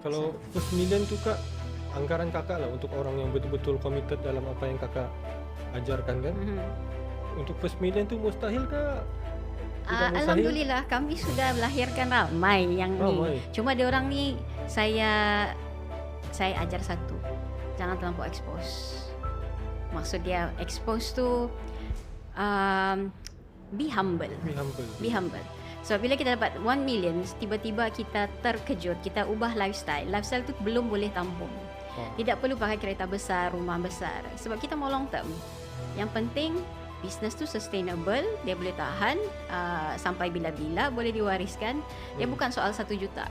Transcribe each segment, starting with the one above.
Kalau first million tu Kak, anggaran Kakak lah untuk orang yang betul-betul committed dalam apa yang Kakak ajarkan kan. Untuk first million tu mustahil Kak? Tidak mustahil? Alhamdulillah kami sudah melahirkan ramai yang Ramai. ni. Cuma dia orang ni saya ajar satu, jangan terlampau expose. Maksud dia expose tu be humble. Be humble. So bila kita dapat 1 million, tiba-tiba kita terkejut, kita ubah lifestyle. Lifestyle tu belum boleh tampung. Tidak perlu pakai kereta besar, rumah besar. Sebab kita mau long term. Yang penting bisnes tu sustainable, dia boleh tahan sampai bila-bila, boleh diwariskan. Dia bukan soal 1 juta.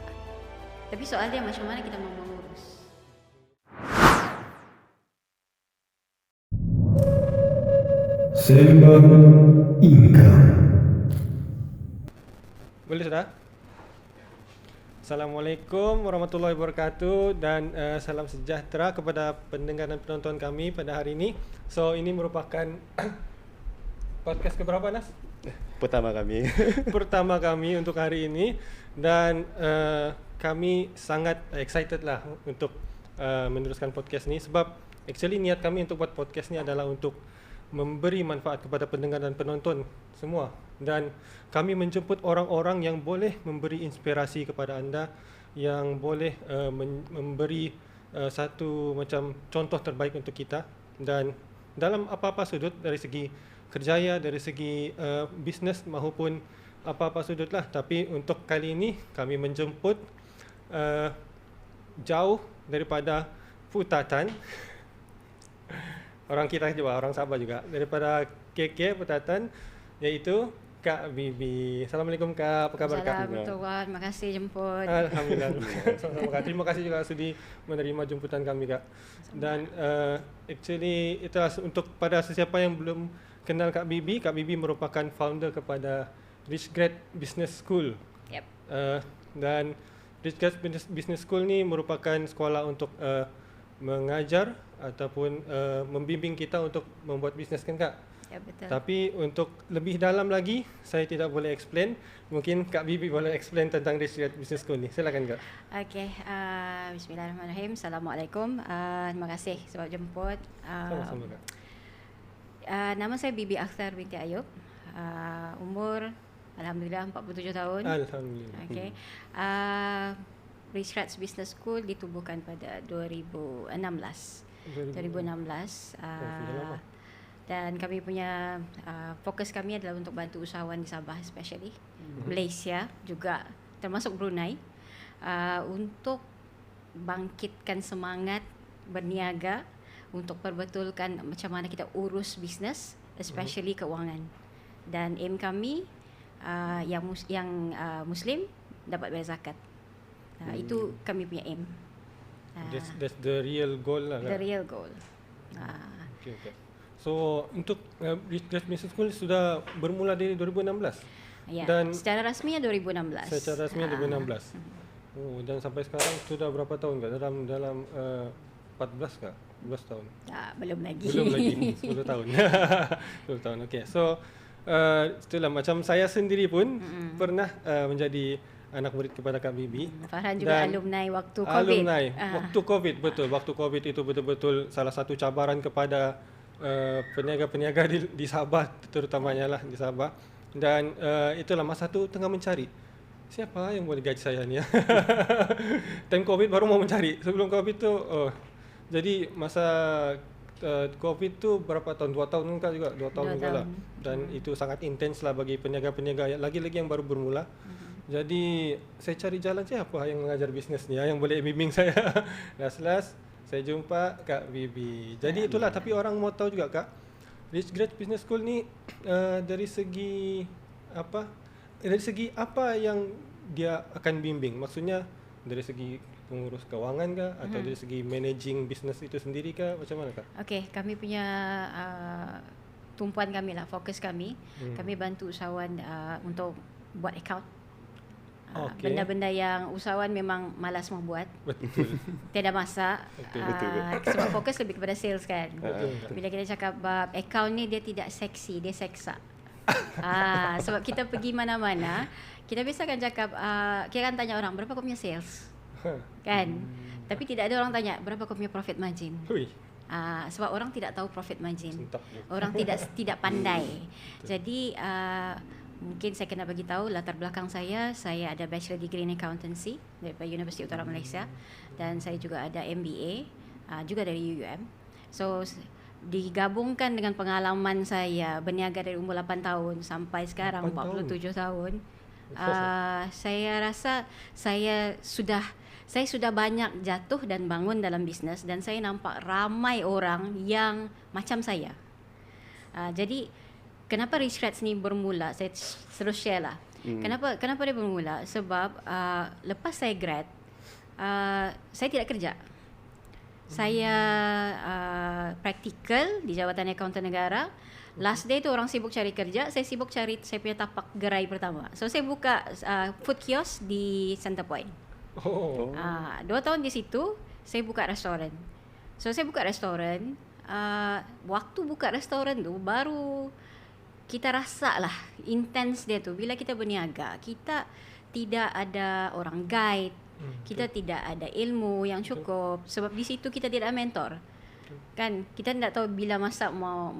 Tapi soal dia macam mana kita mau mengurus. Sembang Income. Boleh sudah? Assalamualaikum warahmatullahi wabarakatuh dan salam sejahtera kepada pendengar dan penonton kami pada hari ini. So ini merupakan podcast keberapa Nas? Pertama kami. Pertama kami untuk hari ini dan kami sangat excited lah untuk meneruskan podcast ni sebab actually niat kami untuk buat podcast ni adalah untuk memberi manfaat kepada pendengar dan penonton semua dan kami menjemput orang-orang yang boleh memberi inspirasi kepada anda, yang boleh memberi satu macam contoh terbaik untuk kita dan dalam apa-apa sudut dari segi kerjaya, dari segi bisnes maupun apa-apa sudut lah. Tapi untuk kali ini kami menjemput jauh daripada Putatan. Orang kita juga, orang Sabah juga, daripada KK Putatan, iaitu Kak Bibi. Assalamualaikum Kak, apa kabar Kak? Assalamualaikum Tuan, terima kasih jemput. Alhamdulillah. Sama-sama Kak. Terima kasih juga sudi menerima jemputan kami Kak. Dan actually itulah untuk pada sesiapa yang belum kenal Kak Bibi merupakan founder kepada Rich Grad Business School. Yep. Dan Rich Grad Business School ni merupakan sekolah untuk mengajar ataupun membimbing kita untuk membuat bisnes kan Kak? Ya betul. Tapi untuk lebih dalam lagi, saya tidak boleh explain. Mungkin Kak Bibi boleh explain tentang Rich Grad Business School ni. Silakan Kak. Okey, bismillahirrahmanirrahim. Assalamualaikum. Terima kasih sebab jemput. Sama-sama Kak. Nama saya Bibi Akhtar binti Ayub. Umur alhamdulillah 47 tahun. Alhamdulillah. Okey. Rich Grad Business School ditubuhkan pada 2016. Dan kami punya fokus kami adalah untuk bantu usahawan di Sabah especially, Malaysia juga termasuk Brunei, untuk bangkitkan semangat berniaga untuk perbetulkan macam mana kita urus bisnes especially keuangan. Dan aim kami yang Muslim dapat bayar zakat. Itu kami punya aim. That's the real goal lah. The real goal. Okay. So untuk Rich Grad Business School sudah bermula dari 2016. Ya. Dan secara rasminya 2016. Secara rasminya 2016. Oh, dan sampai sekarang sudah berapa tahun Kak? Dalam 14 Kak? 12 tahun. Belum lagi. Belum lagi 10 tahun. 10 tahun. Okay. So itulah macam saya sendiri pun pernah menjadi anak murid kepada Kak Bibi. Farhan juga alumni waktu COVID. Waktu COVID, betul. Waktu COVID itu betul-betul salah satu cabaran kepada peniaga-peniaga di Sabah, terutamanya lah di Sabah. Dan itulah masa tu tengah mencari siapa yang boleh gaji saya ni. Time COVID baru mau mencari. Sebelum COVID tu jadi masa COVID tu berapa tahun? 2 tahun kan juga, 2 tahun juga lah. Dan itu sangat intens lah bagi peniaga-peniaga lagi-lagi yang baru bermula. Jadi saya cari jalan siapa yang mengajar bisnes ni yang boleh bimbing saya. Last saya jumpa Kak Bibi. Jadi itulah, tapi orang mau tahu juga Kak, Rich Grad Business School ni dari segi apa? Dari segi apa yang dia akan bimbing? Maksudnya dari segi pengurus keuangan kah atau dari segi managing bisnes itu sendiri kah? Macam mana Kak? Okey, kami punya tumpuan kami lah, fokus kami. Kami bantu usahawan untuk buat account. Benda-benda yang usahawan memang malas membuat. Betul. Tiada masa. Betul. Sebab fokus lebih kepada sales kan. Betul. Bila kita cakap bab account ni, dia tidak seksi, dia seksa. Sebab kita pergi mana-mana, kita biasa kan cakap, kita kan tanya orang, berapa kau punya sales? kan. Tapi tidak ada orang tanya berapa kau punya profit margin. Hui, Sebab orang tidak tahu profit margin. sentak je. Orang tidak pandai. Jadi mungkin saya kena bagi tahu latar belakang saya ada bachelor degree in accountancy daripada Universiti Utara Malaysia dan saya juga ada MBA juga dari UUM. So digabungkan dengan pengalaman saya berniaga dari umur 8 tahun sampai sekarang 8 47 tahun. Of Saya rasa saya sudah banyak jatuh dan bangun dalam bisnes dan saya nampak ramai orang yang macam saya. Jadi kenapa Rich-Rats ni bermula, saya terus share lah. Kenapa dia bermula? Sebab lepas saya grad, saya tidak kerja. Saya praktikal di Jabatan Akauntan Negara. Last day tu orang sibuk cari kerja, saya sibuk cari saya punya tapak gerai pertama. So saya buka food kiosk di Centrepoint. Oh. 2 tahun di situ saya buka restoran. So saya buka restoran, waktu buka restoran tu baru kita rasa lah intense dia tu. Bila kita berniaga, kita tidak ada orang guide, kita tidak ada ilmu yang cukup. Sebab di situ kita tidak ada mentor. Kan kita tidak tahu bila masa mau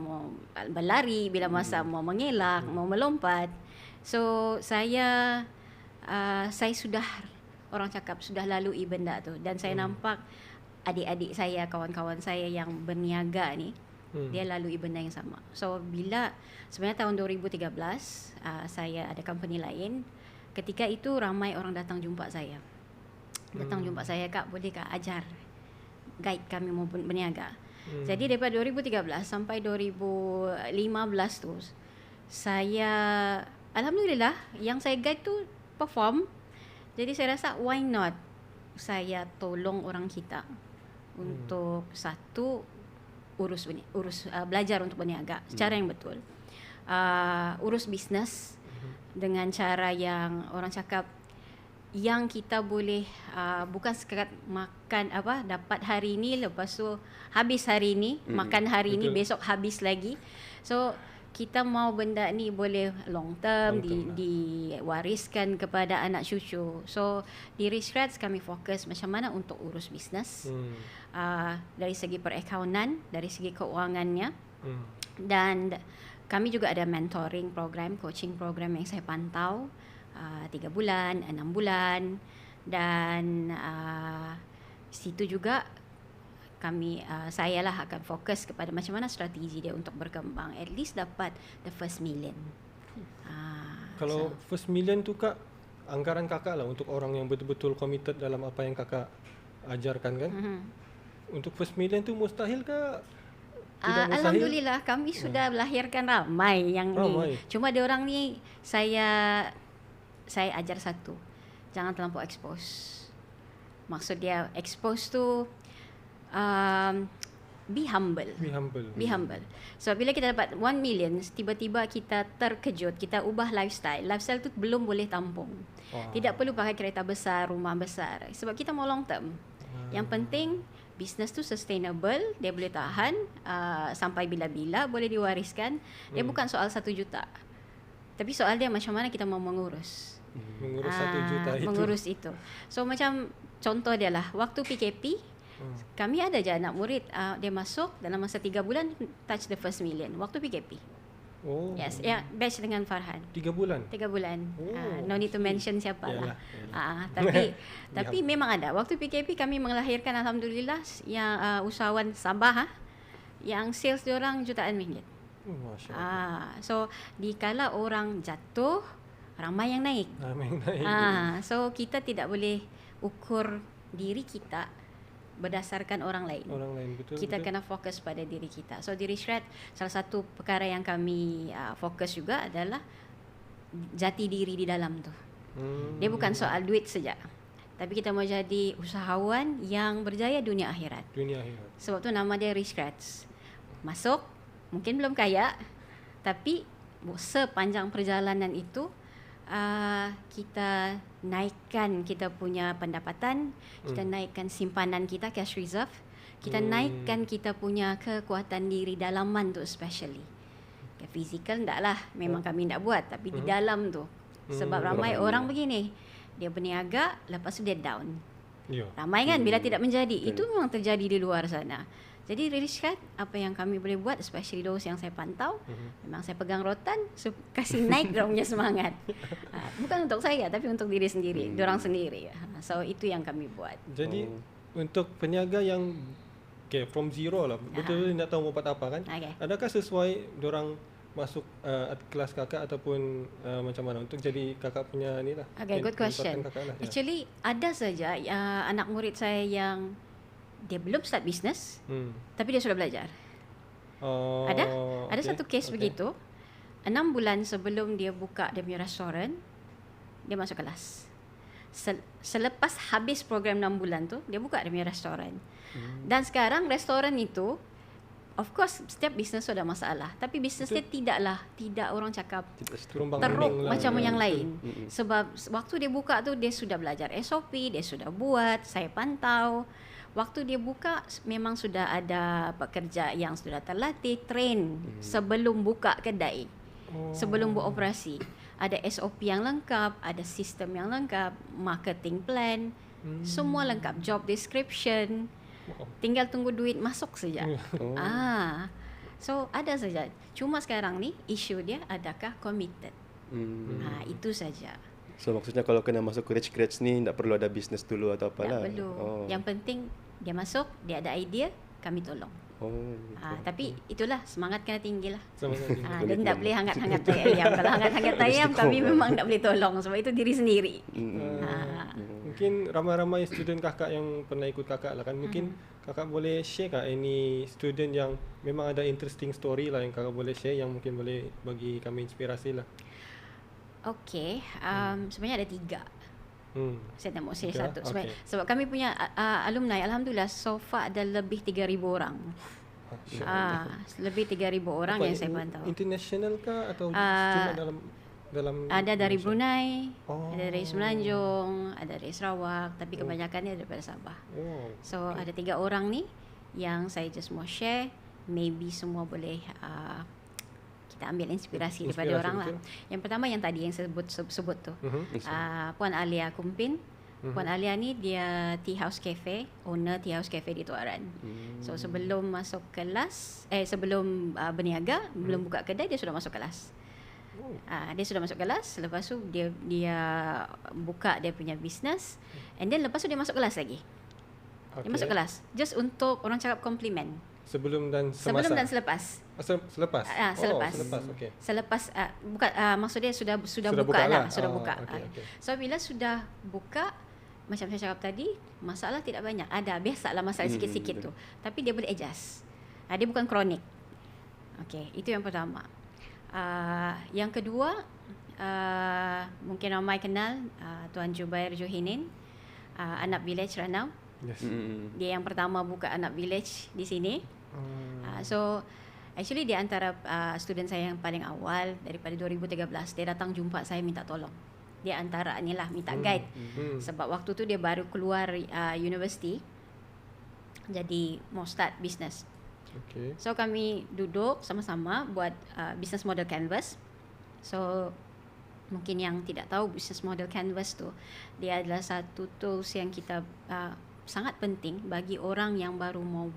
berlari, bila masa mau mengelak, mau melompat. So saya sudah, orang cakap sudah lalui benda tu dan saya nampak adik-adik saya, kawan-kawan saya yang berniaga ni dia lalui benda yang sama. So bila sebenarnya tahun 2013 saya ada company lain, ketika itu ramai orang datang jumpa saya. Jumpa saya, "Kak, boleh Kak ajar guide kami mau berniaga?" Jadi daripada 2013 sampai 2015 tu saya alhamdulillah yang saya guide tu perform. Jadi saya rasa why not saya tolong orang kita untuk satu urus belajar untuk berniaga secara yang betul. Urus bisnes dengan cara yang orang cakap yang kita boleh bukan sekadar makan dapat hari ini lepas tu habis hari ini, makan hari ini, besok habis lagi. So kita mau benda ni boleh long term, diwariskan kepada anak cucu. So di Rich-Rats kami fokus macam mana untuk urus bisnes dari segi perakaunan, dari segi keuangannya, dan kami juga ada mentoring program, coaching program yang saya pantau 3 bulan, 6 bulan, dan situ juga kami saya lah akan fokus kepada macam mana strategi dia untuk berkembang, at least dapat the first million. Kalau first million tu Kak, anggaran Kakak lah untuk orang yang betul-betul committed dalam apa yang Kakak ajarkan kan. Untuk first million tu mustahil ke? Tidak mustahil? Alhamdulillah kami sudah melahirkan ramai yang ni. Cuma dia orang ni saya ajar satu, jangan terlampau expose. Maksud dia expose tu be humble. Be humble. So bila kita dapat 1 million, tiba-tiba kita terkejut, kita ubah lifestyle. Lifestyle tu belum boleh tampung. Tidak perlu pakai kereta besar, rumah besar. Sebab kita mau long term. Yang penting business tu sustainable, dia boleh tahan sampai bila-bila, boleh diwariskan. Dia bukan soal 1 juta. Tapi soal dia macam mana kita mau mengurus. Mengurus 1 juta itu. Mengurus itu. So macam contoh dia lah, waktu PKP, kami ada je anak murid, dia masuk dalam masa 3 bulan touch the first million waktu PKP. Oh. Yes, batch dengan Farhan. 3 bulan. 3 bulan. Oh, No need to mention siapa lah. Tapi memang ada. Waktu PKP kami melahirkan alhamdulillah yang usahawan Sabah yang sales diorang jutaan ringgit. Masya Allah. So dikala orang jatuh, ramai yang naik. So kita tidak boleh ukur diri kita berdasarkan orang lain. Betul. Kita kena fokus pada diri kita. So di Rich-Rats salah satu perkara yang kami fokus juga adalah jati diri di dalam tu. Dia bukan soal duit saja. Tapi kita mau jadi usahawan yang berjaya dunia akhirat. Sebab tu nama dia Rich-Rats. Masuk, mungkin belum kaya, tapi sepanjang perjalanan itu kita naikkan kita punya pendapatan, kita naikkan simpanan kita, cash reserve, kita naikkan kita punya kekuatan diri dalaman tu especially. Fizikal enggak lah, memang kami enggak buat, tapi di dalam tu. Sebab ramai orang begini, dia berniaga, lepas tu dia down. Ya. Ramai kan bila tidak menjadi. Itu memang terjadi di luar sana. Jadi Rilishkat, apa yang kami boleh buat, especially those yang saya pantau, memang saya pegang rotan, kasih naik dia punya semangat. Bukan untuk saya, tapi untuk diri sendiri, dorang sendiri. So itu yang kami buat. Jadi untuk peniaga yang from zero lah, betul-betul nak tahu mau buat apa kan? Okay. Adakah sesuai dorang masuk kelas kakak ataupun macam mana untuk jadi kakak punya ni lah? Okay, good question. Kakak lah, ya. Actually, ada saja anak murid saya yang dia belum start bisnes, tapi dia sudah belajar. Ada satu case begitu. 6 bulan sebelum dia buka dia punya restoran, dia masuk kelas. Selepas habis program 6 bulan tu, dia buka dia punya restoran. Dan sekarang restoran itu, of course setiap bisnes ada masalah, tapi bisnesnya tidak orang cakap teruk macam yang lain. Sebab waktu dia buka tu dia sudah belajar SOP, dia sudah buat, saya pantau. Waktu dia buka memang sudah ada pekerja yang sudah terlatih, train sebelum buka kedai. Sebelum beroperasi. Ada SOP yang lengkap, ada sistem yang lengkap, marketing plan, semua lengkap, job description. Tinggal tunggu duit masuk saja. So ada saja. Cuma sekarang ni isu dia adakah committed. Itu saja. So maksudnya kalau kena masuk scratch ni tak perlu ada bisnes dulu atau apalah. Tak perlu. Yang penting dia masuk, dia ada idea, kami tolong. Tapi itulah semangat kena tinggi lah. Dan tak boleh hangat-hangat ayam. Kalau hangat-hangat ayam kami memang tak boleh tolong sebab itu diri sendiri. Mungkin ramai-ramai student kakak yang pernah ikut kakak lah kan. Mungkin kakak boleh share kah any student yang memang ada interesting story lah yang kakak boleh share yang mungkin boleh bagi kami inspirasi lah. Okay, sebenarnya ada 3. Saya tak mau share satu sebab kami punya alumni alhamdulillah so far ada lebih 3,000 orang. Lebih 3,000 orang yang saya pantau. International kah atau cuma dalam ada dari Brunei, ada dari Semenanjung, ada dari Sarawak, tapi kebanyakannya daripada Sabah. So ada 3 orang ni yang saya just mau share, maybe semua boleh kita ambil inspirasi daripada orang lah. Yang pertama yang tadi yang sebut tu, Puan Alia Kumpin. Puan Alia ni dia Tea House Cafe, owner Tea House Cafe di Tuaran. So sebelum masuk kelas, sebelum berniaga, belum buka kedai, dia sudah masuk kelas. Dia sudah masuk kelas, lepas tu dia buka dia punya business, and then lepas tu dia masuk kelas lagi. Dia masuk kelas just untuk orang cakap compliment. Sebelum dan selepas. Selepas. Selepas. Okey. Selepas bukan maksud dia sudah buka lah, sudah buka. Okay. So bila sudah buka, macam saya cakap tadi, masalah tidak banyak. Ada biasalah masalah sikit-sikit tu. Tapi dia boleh adjust. Dia bukan kronik. Okey, itu yang pertama. Yang kedua, mungkin ramai kenal Tuan Jubair Johinin, Anak Village Ranau. Yes. Dia yang pertama buka Anak Village di sini. So actually dia antara student saya yang paling awal daripada 2013. Dia datang jumpa saya minta tolong. Dia antara ni lah minta guide. Sebab waktu tu dia baru keluar university, jadi mau start business. So kami duduk sama-sama buat business model canvas. So mungkin yang tidak tahu business model canvas tu, dia adalah satu tools yang kita sangat penting bagi orang yang baru mau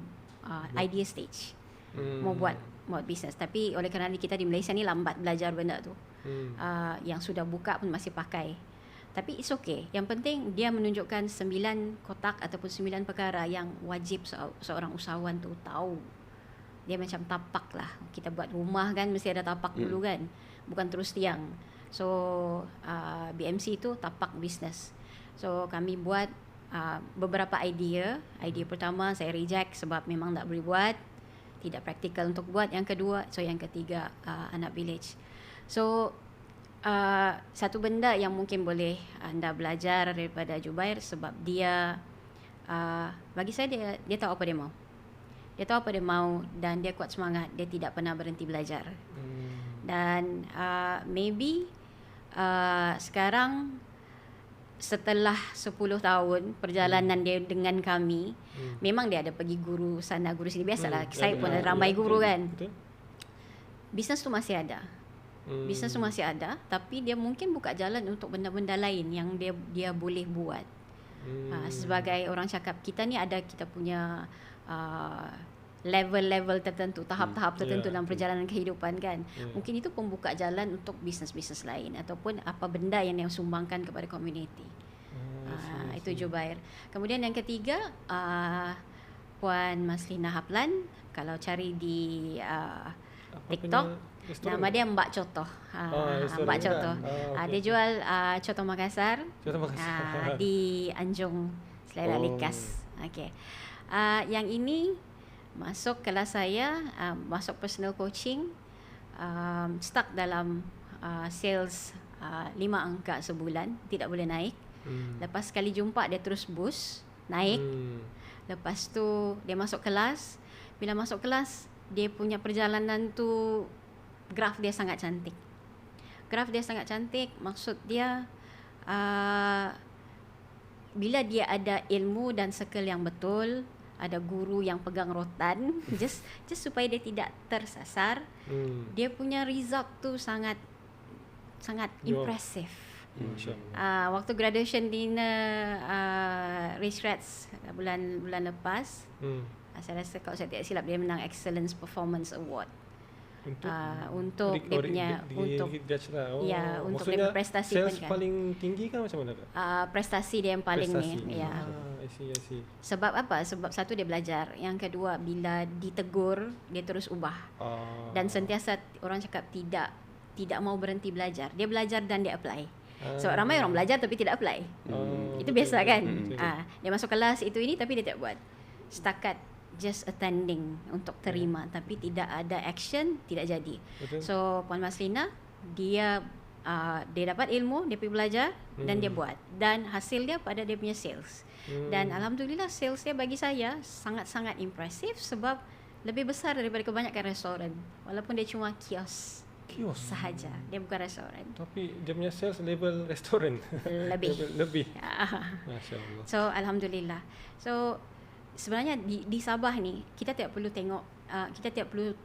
idea stage, mau buat bisnes. Tapi oleh kerana kita di Malaysia ni lambat belajar benda tu, yang sudah buka pun masih pakai. Tapi it's okay. Yang penting dia menunjukkan 9 kotak ataupun 9 perkara yang wajib seorang usahawan tu tahu. Dia macam tapak lah. Kita buat rumah kan mesti ada tapak dulu kan, bukan terus tiang. So BMC tu tapak bisnes. So kami buat beberapa idea. Idea pertama saya reject sebab memang tak boleh buat, tidak praktikal untuk buat. Yang kedua, yang ketiga Anak Village. So satu benda yang mungkin boleh anda belajar daripada Jubair, sebab dia bagi saya dia tahu apa dia mau. Dia tahu apa dia mau dan dia kuat semangat. Dia tidak pernah berhenti belajar. Dan maybe sekarang setelah 10 tahun perjalanan dia dengan kami, memang dia ada pergi guru sana guru sini, biasalah. Saya pun ada ramai guru kan. Bisnes tu masih ada. Bisnes tu masih ada, tapi dia mungkin buka jalan untuk benda-benda lain yang dia boleh buat. Sebagai orang cakap, kita ni ada kita punya level-level tertentu, tahap-tahap tertentu dalam perjalanan kehidupan kan. Mungkin itu pembuka jalan untuk bisnes-bisnes lain ataupun apa benda yang sumbangkan kepada komuniti. Itu Jubair. Kemudian yang ketiga, Puan Maslina Haplan, kalau cari di TikTok, nama dia Mbak Coto. Mbak Coto. Dia jual coto Makassar, di Anjung, Selera Likas. Okey. Yang ini masuk kelas saya, masuk personal coaching, stuck dalam sales 5 angka sebulan, tidak boleh naik. Lepas sekali jumpa dia terus boost, naik. Lepas tu dia masuk kelas. Bila masuk kelas, dia punya perjalanan tu graf dia sangat cantik. Graf dia sangat cantik, maksud dia bila dia ada ilmu dan skill yang betul, ada guru yang pegang rotan, just supaya dia tidak tersasar. Dia punya result tu sangat impressive. Waktu graduation dinner Rich Rats bulan lepas, saya rasa kalau saya tidak silap dia menang Excellence Performance Award. Untuk dia punya untuk ya, untuk dia prestasi sales kan. paling tinggi kan macam mana Kak? Prestasi dia yang paling Prestasi. ni ya. I see. Sebab apa? Sebab satu dia belajar, yang kedua bila ditegur dia terus ubah. Dan sentiasa orang cakap tidak mau berhenti belajar. Dia belajar dan dia apply. Sebab ramai orang belajar tapi tidak apply. Itu biasa kan? Dia masuk kelas itu ini tapi dia tidak buat. Setakat just attending untuk terima, tapi tidak ada action, tidak jadi. Betul. So Puan Maslina dia dapat ilmu, dia pergi belajar dan dia buat, dan hasil dia pada dia punya sales. Dan alhamdulillah sales dia bagi saya sangat-sangat impresif sebab lebih besar daripada kebanyakan restoran, walaupun dia cuma kios sahaja, dia bukan restoran. Tapi dia punya sales level restoran. lebih. Masya-Allah. So alhamdulillah. So sebenarnya di Sabah ni kita tidak perlu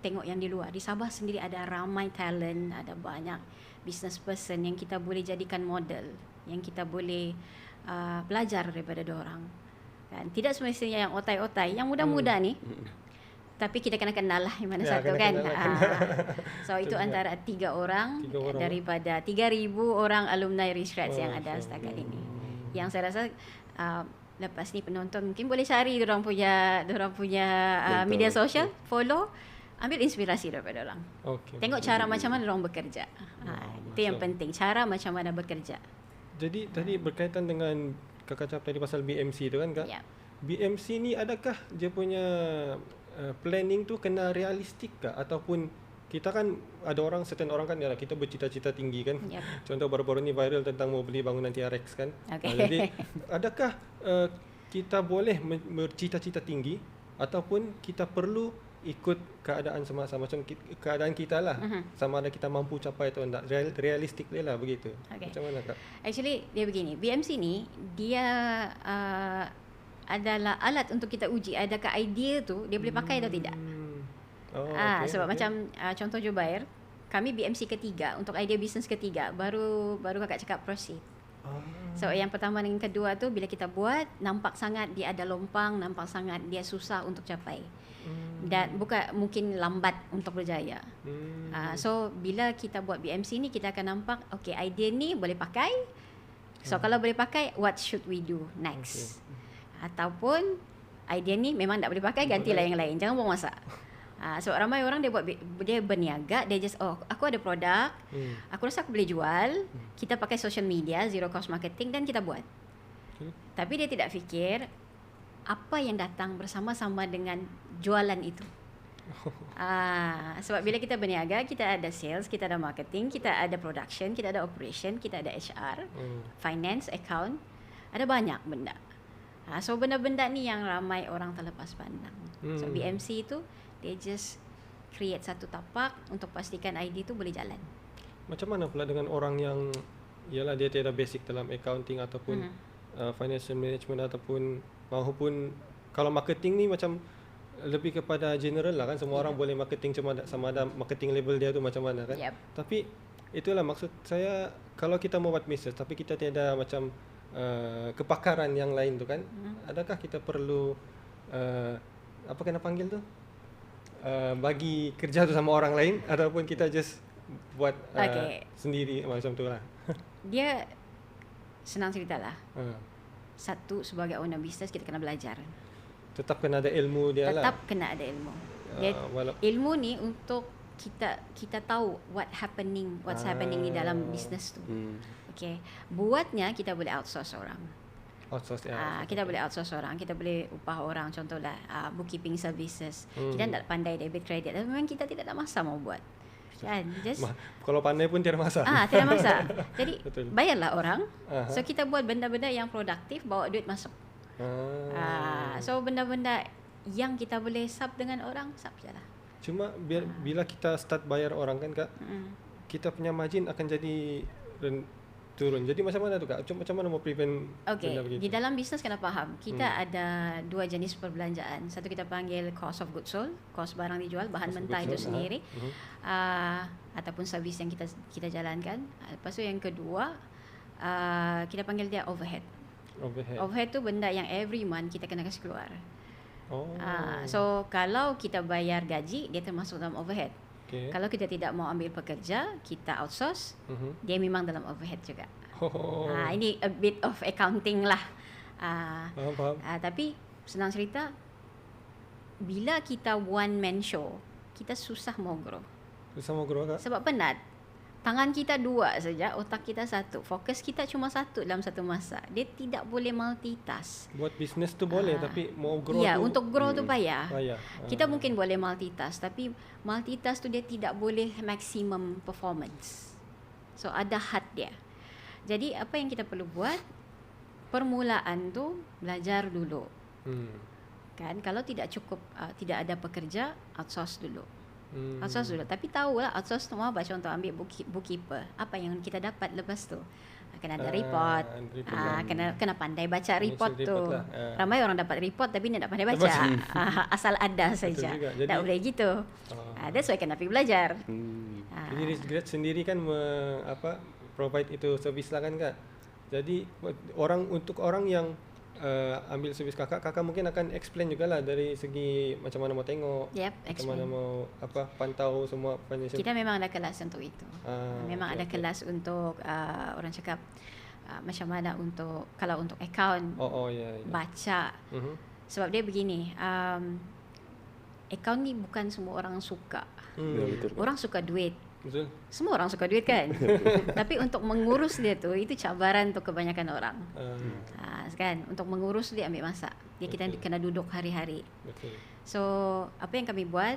tengok yang di luar. Di Sabah sendiri ada ramai talent, ada banyak business person yang kita boleh jadikan model, yang kita boleh belajar daripada diorang. Kan? Tidak semestinya yang otai-otai, yang muda-muda ni. Tapi kita kena kenal lah yang mana satu kan. So itu antara 3 orang daripada 3,000 orang alumni Rich Rats yang ada setakat ini. Yang saya rasa lepas ni penonton mungkin boleh cari diorang punya media sosial, follow, ambil inspirasi daripada orang. Tengok cara macam mana diorang bekerja. Itu yang penting, cara macam mana bekerja. Jadi tadi berkaitan dengan Kakak cakap tadi pasal BMC tu kan Kak? Yep. BMC ni adakah dia punya planning tu kena realistik kah, ataupun kita kan ada orang, certain orang kan yalah, kita bercita-cita tinggi kan. Yep. Contoh baru-baru ni viral tentang mau beli bangunan TRX kan. Jadi adakah kita boleh bercita-cita tinggi ataupun kita perlu ikut keadaan semasa, macam keadaan kita lah, sama ada kita mampu capai atau tidak, realistik dia lah begitu. Macam mana Kak? Actually dia begini, BMC ni dia adalah alat untuk kita uji adakah idea tu dia boleh pakai atau tidak. Sebab macam contoh Jubair, kami BMC ketiga untuk idea bisnes ketiga, baru kakak cakap proceed. So yang pertama dan yang kedua tu bila kita buat, nampak sangat dia ada lompang, nampak sangat dia susah untuk capai. Dan bukan mungkin lambat untuk berjaya. So bila kita buat BMC ni, kita akan nampak okay, idea ni boleh pakai. So kalau boleh pakai, what should we do next? Ataupun idea ni memang tak boleh pakai, gantilah yang lain, jangan buang masa. Sebab ramai orang dia berniaga, dia just aku ada produk, aku rasa aku boleh jual, kita pakai social media, zero cost marketing dan kita buat. Tapi dia tidak fikir apa yang datang bersama-sama dengan jualan itu. Sebab bila kita berniaga, kita ada sales, kita ada marketing, kita ada production, kita ada operation, kita ada HR, finance, account, ada banyak benda. So benda-benda ni yang ramai orang terlepas pandang. So BMC itu dia just create satu tapak untuk pastikan ID tu boleh jalan. Macam mana pula dengan orang yang ialah dia tiada basic dalam accounting ataupun financial management, ataupun mahupun kalau marketing ni macam lebih kepada general lah kan, semua orang boleh marketing, cuma sama ada marketing level dia tu macam mana kan. Tapi itulah maksud saya, kalau kita mau buat bisnes tapi kita tiada macam kepakaran yang lain tu kan, adakah kita perlu apa kena panggil tu? Bagi kerja tu sama orang lain ataupun kita just buat sendiri macam tu lah. Dia senang cerita lah. Ha. Satu, sebagai owner business kita kena belajar. Tetap kena ada ilmu dia lah. Tetap kena ada ilmu. Dia, ilmu ni untuk kita tahu what's happening di dalam business tu. Okay. Buatnya kita boleh outsource orang. Outsource ya. Kita boleh outsource orang, kita boleh upah orang, contohlah bookkeeping services. Kita tak pandai debit credit, tapi memang kita tidak ada masa mau buat. Kan? Just kalau pandai pun tiada masa. Tiada masa. Jadi Betul. bayarlah orang. So kita buat benda-benda yang produktif, bawa duit masuk. So benda-benda yang kita boleh sub dengan orang, sub je lah. Cuma bila kita start bayar orang kan Kak, kita punya margin akan jadi turun. Jadi macam mana tu Kak? Macam mana mau prevent benda begitu? Di dalam bisnes kena faham, kita ada dua jenis perbelanjaan. Satu kita panggil cost of goods sold, cost barang dijual, bahan mentah itu sendiri. Ataupun servis yang kita jalankan. Lepas tu yang kedua, kita panggil dia overhead. Overhead tu benda yang every month kita kena kasih keluar. So kalau kita bayar gaji, dia termasuk dalam overhead. Kalau kita tidak mau ambil pekerja, kita outsource, dia memang dalam overhead juga. Ini a bit of accounting lah. Faham. Tapi senang cerita, bila kita one man show, kita susah mau grow. Susah mau grow Kak? Sebab penat. Tangan kita dua saja, otak kita satu. Fokus kita cuma satu dalam satu masa. Dia tidak boleh multitask. Buat bisnes tu boleh, tapi mau grow ya, tu untuk grow tu payah. Kita Ah. mungkin boleh multitask, tapi multitask tu dia tidak boleh maximum performance. So ada had dia. Jadi apa yang kita perlu buat? Permulaan tu belajar dulu. Kan kalau tidak cukup, tidak ada pekerja, outsource dulu. Outsource dulu. Tapi tahulah outsource tu apa. Contoh ambil bookkeeper. Apa yang kita dapat lepas tu? Kena ada report. Kena pandai baca report tu. Lah. Ramai orang dapat report tapi dia tak pandai baca. Asal ada saja. Tak boleh gitu. That's why kena pergi belajar. Jadi Rich sendiri kan provide itu servis lah kan Kak. Jadi untuk orang yang ambil servis kakak mungkin akan explain jugalah dari segi macam mana mau tengok, macam mana mau pantau semua financial. Kita memang ada kelas untuk itu. Memang ada kelas untuk orang cakap macam mana untuk kalau untuk account baca. Sebab dia begini, account ni bukan semua orang suka. Orang suka duit. Betul. Semua orang suka duit kan. Tapi untuk mengurus dia tu, itu cabaran untuk kebanyakan orang. Kan untuk mengurus dia ambil masa. Kita kena duduk hari-hari. Betul. So apa yang kami buat,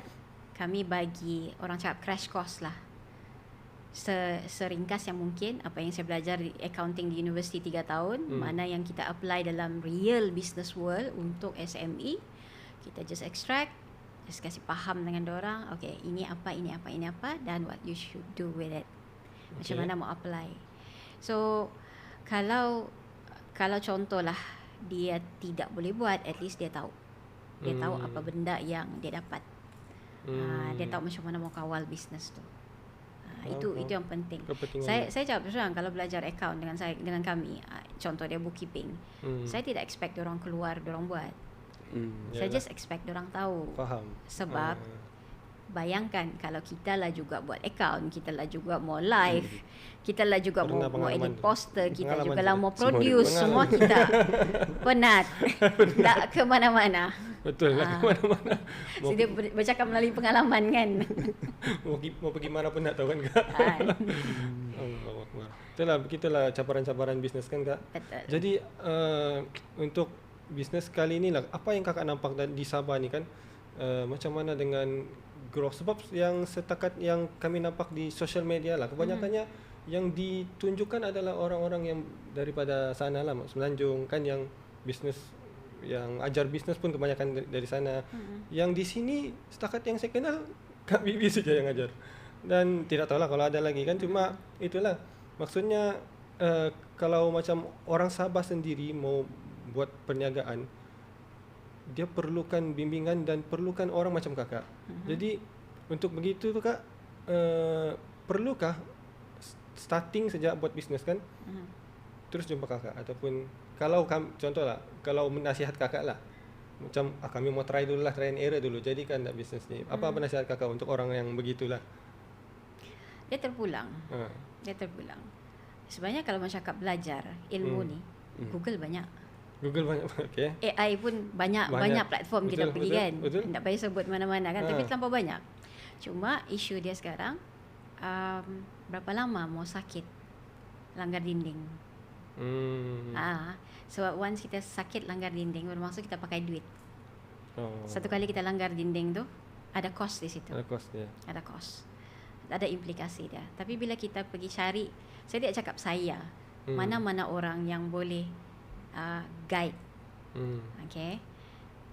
kami bagi orang cakap crash course lah. Seringkas yang mungkin apa yang saya belajar di accounting di universiti 3 tahun, mana yang kita apply dalam real business world untuk SME, kita just extract, just kasih faham dengan dorang, okay, ini apa, dan what you should do with it. Macam mana mau apply. So kalau contohlah dia tidak boleh buat, at least dia tahu. Dia tahu apa benda yang dia dapat. Dia tahu macam mana mau kawal bisnes tu. Itu yang penting. Saya jawab terus terang, kalau belajar account dengan kami, contoh dia bookkeeping, saya tidak expect orang keluar, orang buat. Saya just expect orang tahu. Faham. Sebab bayangkan kalau kita lah juga buat account, kita lah juga mau live, kita lah juga mau edit poster, kita juga lah mau produce, semua kita penat. Tak ke mana-mana. Betul lah, ke mana-mana. So dia bercakap melalui pengalaman kan. mau pergi mana pun tak tahu kan Kak. Itulah cabaran-cabaran bisnes kan Kak. Betul. Jadi untuk bisnes kali ni lah, apa yang Kakak nampak di Sabah ni kan, macam mana dengan growth? Sebab yang setakat yang kami nampak di social media lah, kebanyakannya yang ditunjukkan adalah orang-orang yang daripada sana lah, Semenanjung kan, yang bisnes, yang ajar bisnes pun kebanyakan dari sana. Yang di sini setakat yang saya kenal Kak Bibi saja yang ajar, dan tidak tahulah kalau ada lagi kan. Cuma itulah maksudnya, kalau macam orang Sabah sendiri mau buat perniagaan, dia perlukan bimbingan dan perlukan orang macam Kakak. Jadi untuk begitu tu Kak, perlukah starting sejak buat bisnes kan, terus jumpa kakak, ataupun kalau contohlah kalau menasihat kakak lah, macam kami mau try dulu lah, try and error dulu, jadikan tak bisnes ni. Apa nasihat kakak untuk orang yang begitulah? Dia terpulang. Dia terpulang. Sebenarnya kalau masyarakat belajar ilmu ni, Google banyak. Google banyak, okay. AI pun banyak platform kita pergi kan. Tak payah sebut mana-mana kan, tapi terlampau banyak. Cuma isu dia sekarang, berapa lama mau sakit langgar dinding. Sebab once kita sakit langgar dinding, bermaksud kita pakai duit. Satu kali kita langgar dinding tu, ada cost di situ. Ada cost dia. Ada cost. Ada implikasi dia. Tapi bila kita pergi cari, saya tidak cakap saya, mana-mana orang yang boleh guide. Okay.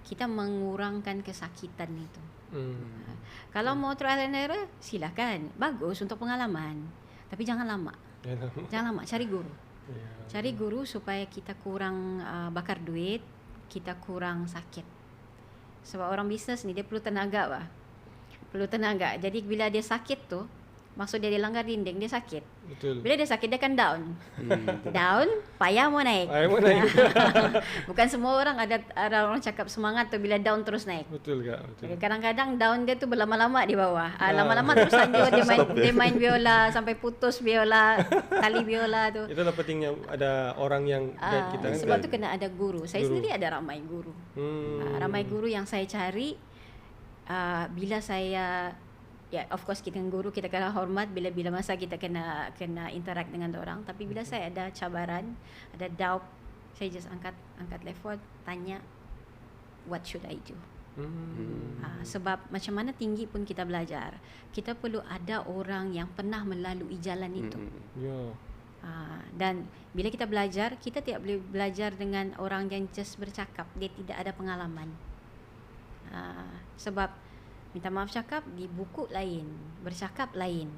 Kita mengurangkan kesakitan itu. Kalau mau trial and error, silakan. Bagus untuk pengalaman. Tapi jangan lama. Jangan lama, cari guru. Cari guru supaya kita kurang bakar duit, kita kurang sakit. Sebab orang bisnes ni dia perlu tenaga bah. Perlu tenaga. Jadi bila dia sakit tu, maksud dia langgar dinding, dia sakit. Betul. Bila dia sakit, dia akan down. Down, payah mau naik. Bukan semua orang ada orang cakap semangat tu bila down terus naik. Betul Kak, betul. Kadang-kadang down dia tu berlama-lama di bawah. Lama-lama terus lanjut dia main biola sampai putus biola, tali biola tu. Itulah pentingnya ada orang yang guide kita kan. Sebab tu kena ada guru. Saya sendiri ada ramai guru. Ramai guru yang saya cari bila saya of course kita dengan guru kita kena hormat bila masa kita kena interact dengan orang, tapi bila saya ada cabaran, ada doubt, saya just angkat telefon, tanya what should I do. Sebab macam mana tinggi pun kita belajar, kita perlu ada orang yang pernah melalui jalan itu. Dan bila kita belajar, kita tidak boleh belajar dengan orang yang just bercakap, dia tidak ada pengalaman. Sebab minta maaf cakap, di buku lain, bercakap lain.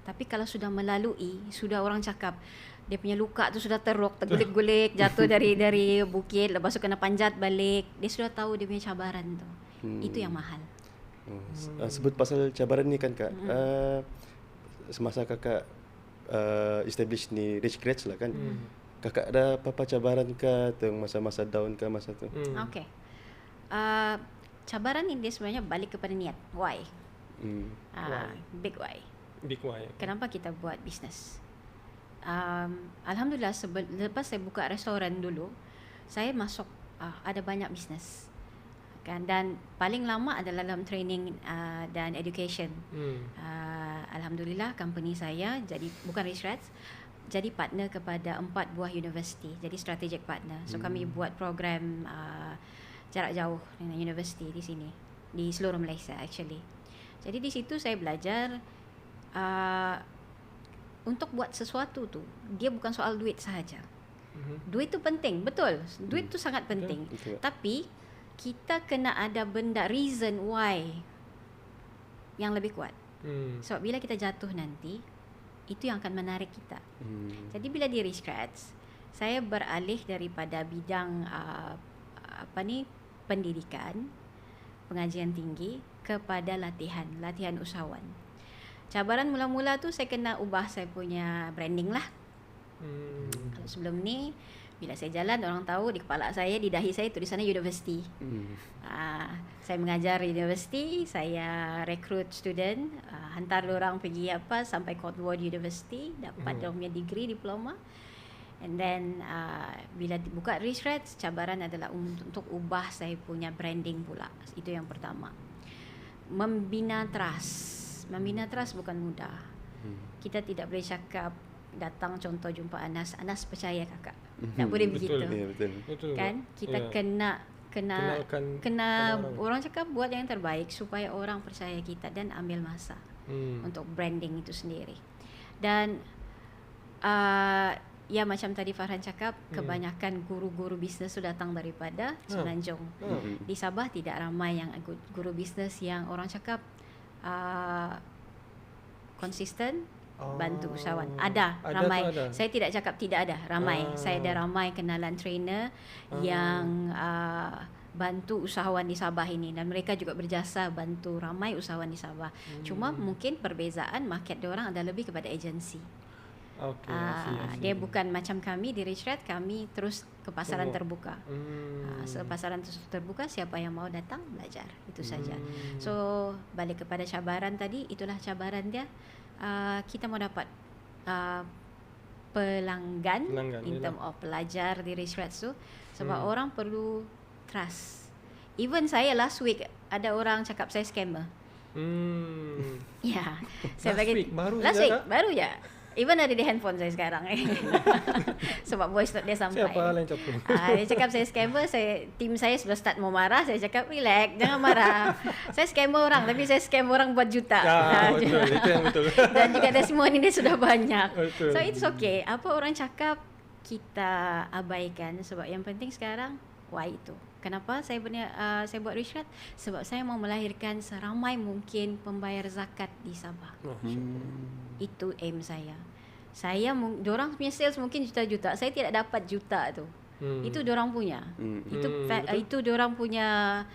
Tapi kalau sudah melalui, sudah orang cakap, dia punya luka tu sudah teruk, tergulik-gulik, jatuh dari bukit, lepas tu kena panjat balik, dia sudah tahu dia punya cabaran tu. Itu yang mahal. Sebut pasal cabaran ni kan Kak, semasa kakak establish ni Rich Scratch lah kan, kakak ada apa-apa cabaran ke atau masa-masa down ke masa tu? Okay. Cabaran ini sebenarnya balik kepada niat. Why? Big why. Big why. Kenapa kita buat bisnes? Alhamdulillah lepas saya buka restoran dulu, saya masuk ada banyak bisnes. Kan, dan paling lama adalah dalam training dan education. Alhamdulillah company saya jadi bukan Rich, jadi partner kepada 4 buah universiti. Jadi strategic partner. So kami buat program jarak jauh dengan universiti di sini, di seluruh Malaysia actually. Jadi di situ saya belajar untuk buat sesuatu tu, dia bukan soal duit sahaja. Duit tu penting, betul. Duit tu sangat penting. Tapi kita kena ada benda, reason why yang lebih kuat. Sebab bila kita jatuh nanti, itu yang akan menarik kita. Jadi bila di Rich Scratch, saya beralih daripada bidang pendidikan, pengajian tinggi kepada latihan usahawan. Cabaran mula-mula tu saya kena ubah saya punya branding lah. Kalau sebelum ni bila saya jalan, orang tahu di kepala saya, di dahi saya tulisannya universiti. Saya mengajar di universiti, saya rekrut student, hantar orang pergi sampai Cotswold University, dapat dia punya degree, diploma. And then bila buka Rich Scratch, cabaran adalah untuk ubah saya punya branding pula. Itu yang pertama. Membina trust bukan mudah. Kita tidak boleh cakap datang contoh jumpa Anas percaya kakak. Tak boleh begitu. Betul. Kan? Kita kena orang cakap buat yang terbaik supaya orang percaya kita dan ambil masa untuk branding itu sendiri. Dan ya macam tadi Farhan cakap, kebanyakan guru-guru bisnes itu datang daripada Semenanjung. Di Sabah tidak ramai yang guru bisnes yang orang cakap konsisten bantu usahawan. Ada ramai. Ada. Saya tidak cakap tidak ada, ramai. Saya ada ramai kenalan trainer yang bantu usahawan di Sabah ini, dan mereka juga berjasa bantu ramai usahawan di Sabah. Cuma mungkin perbezaan market diorang ada lebih kepada agensi. Okay, I see. Dia bukan macam kami di Rich Rat, kami terus ke pasaran terbuka. Pasaran terbuka, siapa yang mau datang belajar, itu saja. So balik kepada cabaran tadi, itulah cabaran dia. Kita mau dapat pelanggan in term of pelajar di Rich Rat tu, sebab orang perlu trust. Even saya last week ada orang cakap saya scammer. Ya, saya last week baru je. Even ada di handphone saya sekarang sebab voice note dia sampai. Siapa lain cakap? Dia cakap saya scammer. Tim saya sudah start mau marah. Saya cakap relax, jangan marah. Saya scammer orang, tapi saya scam orang buat juta. Betul, itu yang betul. Dan juga testimoni dia sudah banyak. Betul. So it's okay. Apa orang cakap kita abaikan, sebab yang penting sekarang why itu. Kenapa saya buat Rich Rat? Sebab saya mau melahirkan seramai mungkin pembayar zakat di Sabah. Itu aim saya. Diorang punya sales mungkin juta-juta. Saya tidak dapat juta tu. Itu diorang punya. Itu diorang punya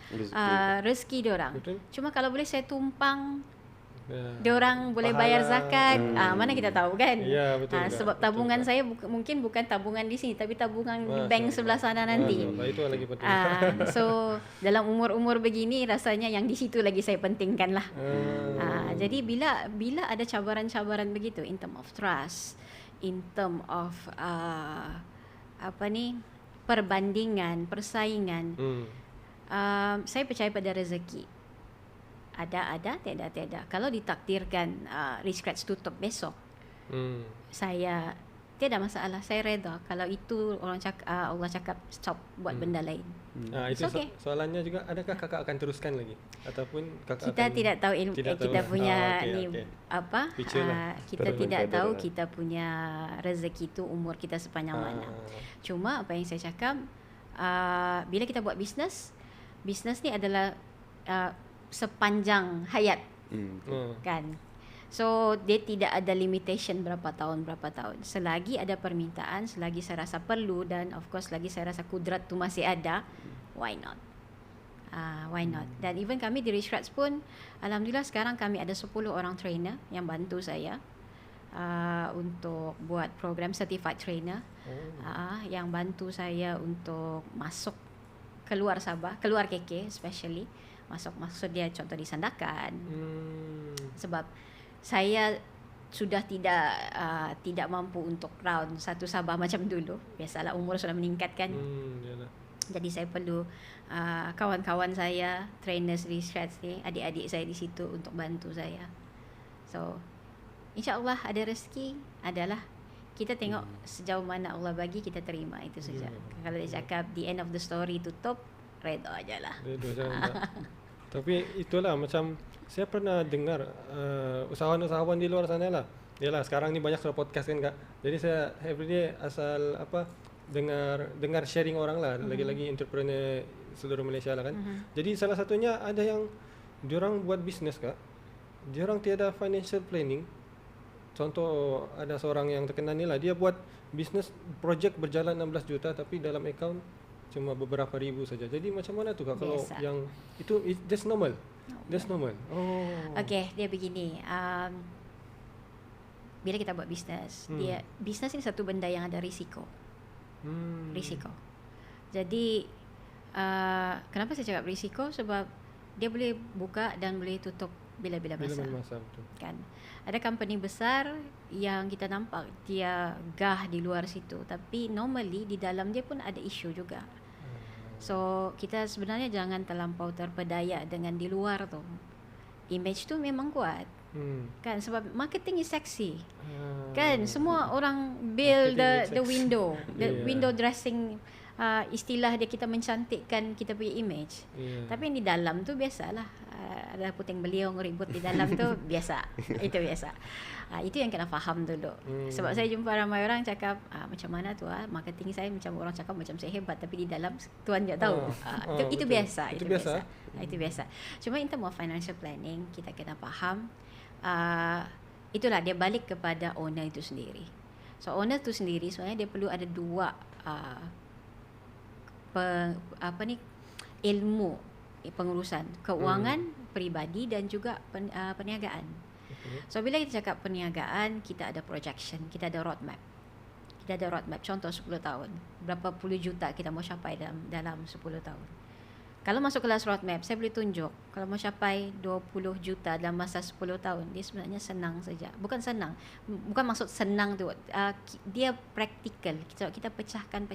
rezeki diorang. Cuma kalau boleh saya tumpang, diorang boleh bayar zakat, mana kita tahu kan? Ya, betul. Sebab tabungan saya mungkin bukan tabungan di sini, tapi tabungan di bank sebelah sana nanti. Itu lagi penting. So dalam umur-umur begini, rasanya yang di situ lagi saya pentingkan lah. Jadi bila ada cabaran-cabaran begitu, in term of trust, in term of perbandingan, persaingan, saya percaya pada rezeki. Ada, tiada. Kalau ditakdirkan Rich Rat tutup besok, saya tiada masalah, saya reda. Kalau itu Allah cakap stop buat benda lain. Itu okay. Soalannya juga, adakah kakak akan teruskan lagi ataupun kakak kita tidak tahu ilmu kita punya kita tidak tahu kita punya rezeki itu umur kita sepanjang mana. Cuma apa yang saya cakap, bila kita buat bisnes ni adalah sepanjang hayat, kan. So dia tidak ada limitation berapa tahun. Selagi ada permintaan, selagi saya rasa perlu, dan of course selagi saya rasa kudrat tu masih ada, why not? Dan even kami di Rich Rat pun, alhamdulillah sekarang kami ada 10 orang trainer yang bantu saya untuk buat program certified trainer, yang bantu saya untuk masuk keluar Sabah, keluar KK especially. Maksud dia contoh di Sandakan. Sebab saya sudah tidak mampu untuk round satu Sabah macam dulu. Biasalah umur sudah meningkat kan. Jadi saya perlu kawan-kawan saya, trainers di Rich Rat ni, adik-adik saya di situ untuk bantu saya. So insya-Allah ada rezeki, adalah kita tengok sejauh mana Allah bagi, kita terima, itu saja. Kalau dia cakap the end of the story tutup, reda ajalah. Tapi itulah, macam saya pernah dengar usahawan-usahawan di luar sana lah. Yalah, sekarang ni banyak sudah podcast kan Kak. Jadi saya everyday asal dengar sharing orang lah, lagi-lagi entrepreneur seluruh Malaysia lah kan. Jadi salah satunya ada yang diorang buat bisnes Kak. Diorang tiada financial planning. Contoh ada seorang yang terkenal ni lah, dia buat bisnes projek berjalan 16 juta tapi dalam account cuma beberapa ribu saja. Jadi macam mana tu Kak kalau yang itu that's normal? That's normal. Okay, dia begini. Bila kita buat bisnes, bisnes ini satu benda yang ada risiko. Risiko. Jadi kenapa saya cakap risiko? Sebab dia boleh buka dan boleh tutup bila-bila masa. Kan? Ada company besar yang kita nampak dia gah di luar situ, tapi normally di dalam dia pun ada isu juga. So kita sebenarnya jangan terlampau terpedaya dengan di luar tu. Image tu memang kuat. Kan, sebab marketing is sexy. Kan, semua orang build the window, window dressing, istilah dia, kita mencantikkan kita punya image. Tapi yang di dalam tu biasalah, ada puting beliung ribut di dalam tu biasa. Itu biasa. Itu yang kena faham dulu. Sebab saya jumpa ramai orang cakap, macam mana tu marketing saya, macam orang cakap macam saya hebat, tapi di dalam tuan je tahu. Itu biasa. Itu biasa. Cuma in terms of financial planning, kita kena faham, itulah dia balik kepada owner itu sendiri. So owner itu sendiri sebenarnya dia perlu ada dua ilmu pengurusan keuangan peribadi dan juga perniagaan. So bila kita cakap perniagaan, kita ada projection, kita ada roadmap. Kita ada roadmap, contoh 10 tahun. Berapa puluh juta kita mau capai dalam 10 tahun. Kalau masuk kelas roadmap, saya boleh tunjuk. Kalau mau capai 20 juta dalam masa 10 tahun, dia sebenarnya senang saja. Bukan senang. Bukan maksud senang tu. Dia praktikal. Kita pecahkan.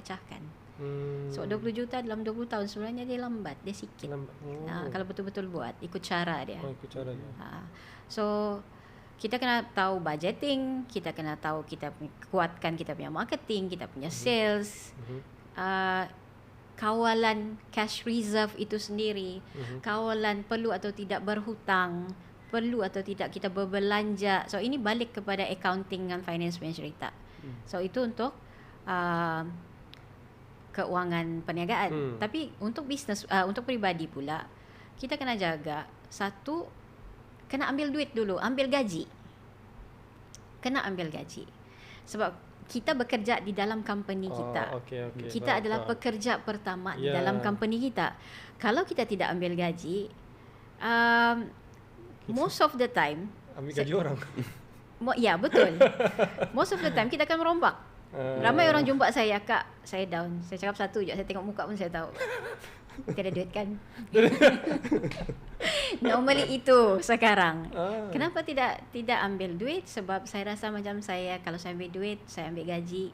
So 20 juta dalam 20 tahun sebenarnya dia lambat, dia sikit. Kalau betul-betul buat, ikut cara dia. Ikut cara dia. So kita kena tahu budgeting, kita kena tahu kita kuatkan kita punya marketing, kita punya sales. Kawalan cash reserve itu sendiri, kawalan perlu atau tidak berhutang, perlu atau tidak kita berbelanja. So ini balik kepada accounting dan finance punya cerita. So itu untuk keuangan perniagaan. Tapi untuk bisnes, untuk peribadi pula, kita kena jaga satu, kena ambil duit dulu, ambil gaji. Kena ambil gaji. Sebab kita bekerja di dalam company kita. Kita adalah pekerja pertama di dalam company kita. Kalau kita tidak ambil gaji, most of the time ambil gaji orang. Ya, betul. Most of the time kita akan merombak. Ramai orang jumpa saya, "Kak, saya down." Saya cakap satu je, saya tengok muka pun saya tahu. Tiada duit kan? Normally itu sekarang. Kenapa tidak ambil duit? Sebab saya rasa macam saya, kalau saya ambil duit, saya ambil gaji,